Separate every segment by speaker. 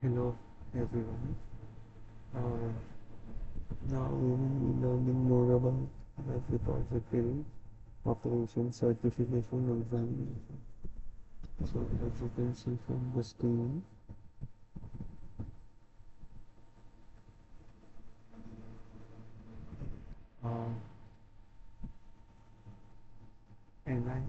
Speaker 1: Hello everyone. Uh, Now we will be learning more about the repository operation certification examination. So as you can see from the screen, uh, NISM,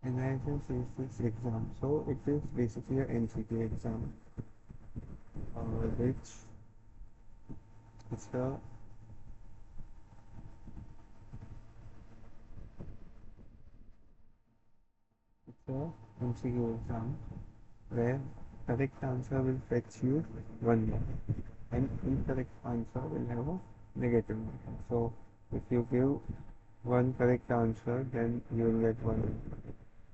Speaker 1: NISM Series VI exam. So it is basically an NCT exam, which is the it's a MCQ exam where correct answer will fetch you 1 mark and incorrect answer will have a negative mark. So if you give one correct answer, then you will get 1 mark.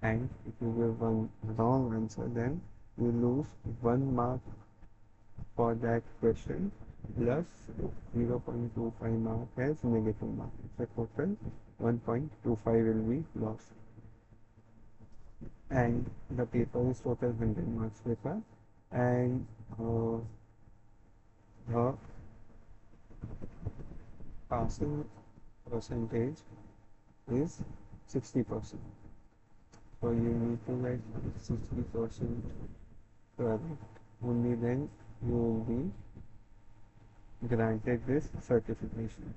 Speaker 1: And if you give one wrong answer, then you lose 1 mark for that question plus 0.25 mark as negative mark. So total 1.25 will be lost. And the paper is total 100 marks paper, and the passing percentage is 60%. So you need to get 60% correct. Only then you will be granted this certification.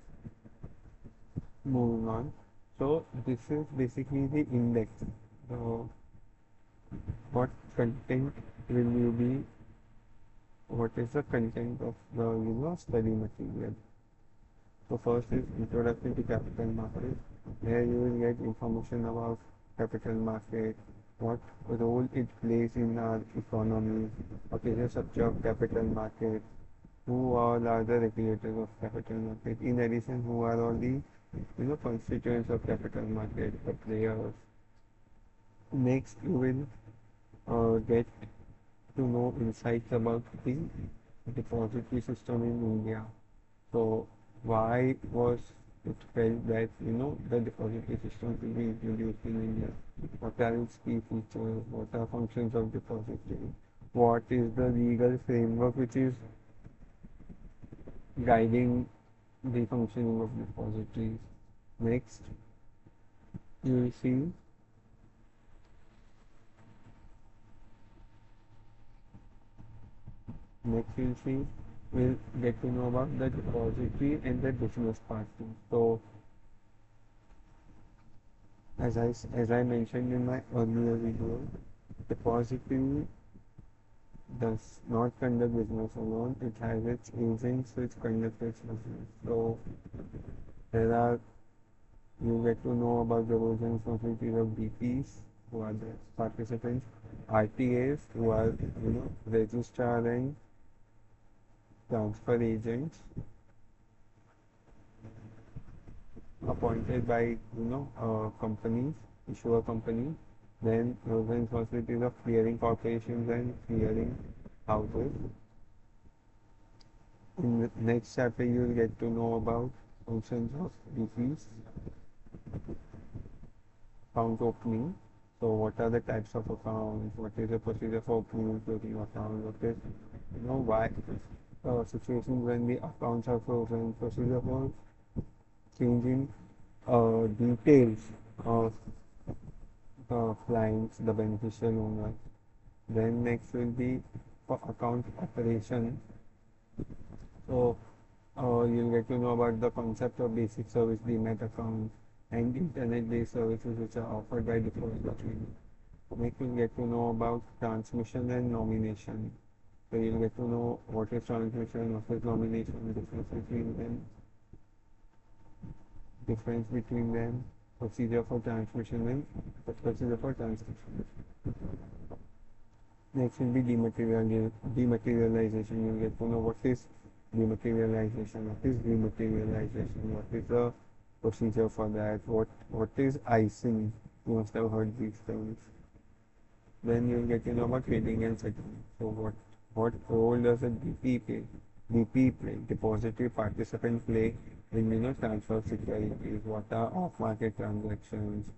Speaker 1: Moving on. So this is basically the index. So what content will you be? What is the content of the study material? So first is introduction to capital market. Here you will get information about capital market, what role it plays in our economy, what is the structure of capital market, who all are the regulators of capital market. In addition, who are all the constituents of capital market, the players. Next, you will get to know insights about the depository system in India. So why was it felt that the depository system will be introduced in India? What are its key features? What are functions of depository? What is the legal framework which is guiding the functioning of depositories? Next, you will see we'll get to know about the depository and the business partner. So as I mentioned in my earlier video, depository does not conduct business alone. It has its agents which conduct its business. So there are you get to know about the roles and responsibilities of DPs, who are the participants, RTAs, who are registrar and transfer agents appointed by companies, issuer company. Then roles and responsibilities of clearing corporations and clearing houses. In the next chapter, you will get to know about functions of DPs, account opening. So what are the types of accounts? What is the procedure for opening and closing accounts? What is why situations when the accounts are frozen? Procedure for changing details of the clients, the beneficial owner. Then next will be for account operation. So you'll get to know about the concept of basic service demat account and internet-based services which are offered by depository. Next you'll get to know about transmission and nomination. So you'll get to know what is transmission, what is nomination, difference between them, procedure for transmission and procedure for transcription. Next will be dematerialization. You get to know what is dematerialization, what is the procedure for that, what is icing. You must have heard these terms. Then you will get to know about trading and settlement. So what role does a DP play, depository participant play in transfer of securities? What are off-market transactions?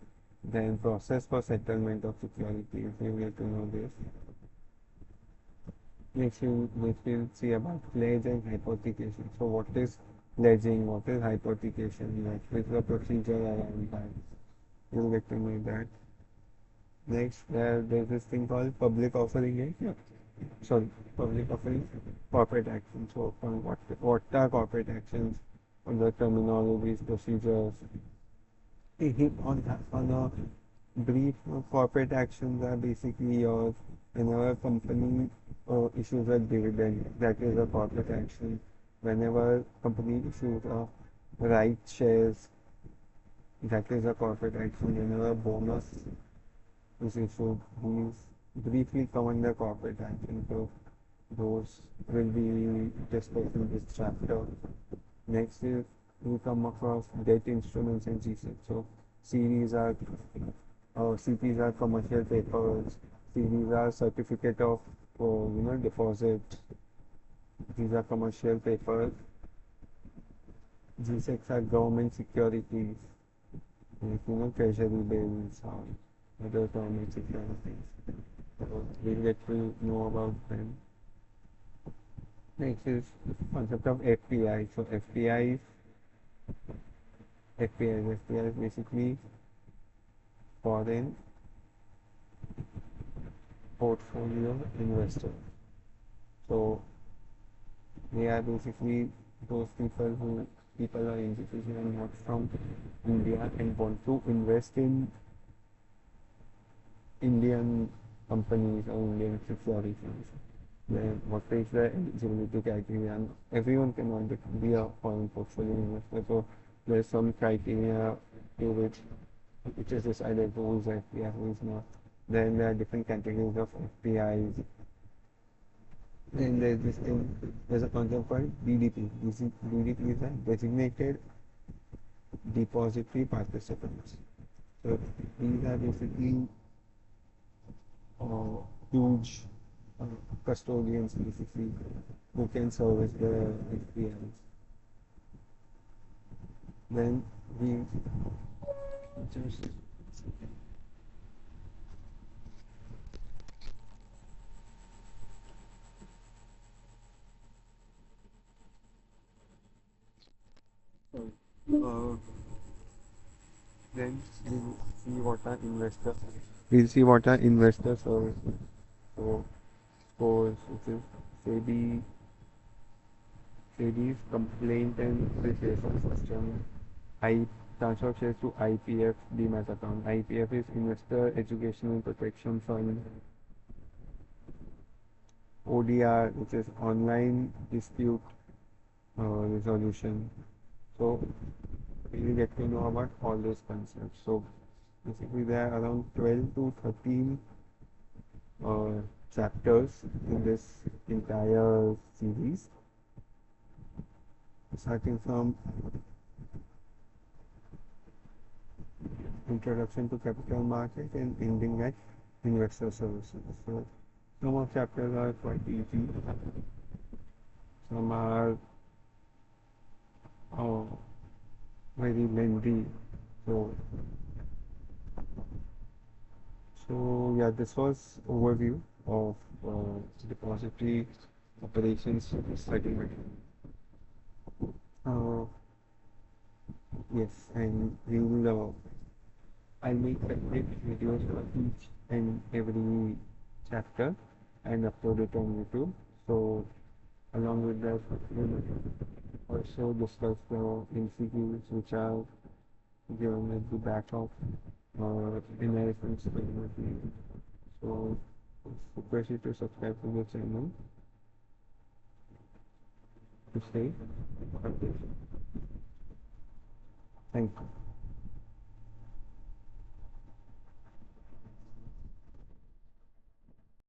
Speaker 1: Then process for settlement of securities, you get to know this. Next we'll see about pledge and hypothecation. So what is pledging, what is hypothecation, what is the procedure around that. You'll get to know that. Next, there's this thing called public offering and public offering, corporate action. So what are corporate actions, on the terminologies, procedures. On a brief, corporate actions are basically yours whenever a company issues a dividend, that is a corporate action. Whenever company issues a right shares, that is a corporate action. Whenever a bonus is issued, these briefly come under corporate action. So those will be discussed in this chapter. Next is we come across debt instruments and CSEC. So series are CPs are commercial papers. Series are certificate of deposit. These are commercial papers. GSECs are government securities, like treasury bills or other government securities. So we'll get to know about them. Next is concept of FPI. So FPI is basically foreign portfolio investors. So they are basically those people or institutions are not from India and want to invest in Indian companies or Indian securities. Then what is the eligibility criteria? And everyone can want to be a foreign portfolio investor. So there's some criteria to which is decided who is FPI, who is not. Then there are different categories of FPIs. Then there's a concept called DDP. DDP is a designated depository participants. So these are basically huge custodians basically who can service the FPIs. Then we just then we'll see what are investor services. So scores, which is sebi sebi's complaint and appreciation system. Transfer of shares to IPF demat account. IPF is Investor Educational Protection Fund. ODR, which is Online Dispute Resolution. So we will get to know about all those concepts. So basically there are around 12 to 13 chapters in this entire series, starting from introduction to capital market and ending at investor services. So some of chapters are quite easy, some are very lengthy. So yeah, this was overview of depository operations study. Yes, and we will I'll make separate videos for each and every chapter and upload it on YouTube. So along with that, we'll also discuss the MCQs which are given at the back of NISM Series VI. So request you to subscribe to the channel to stay updated. Thank you.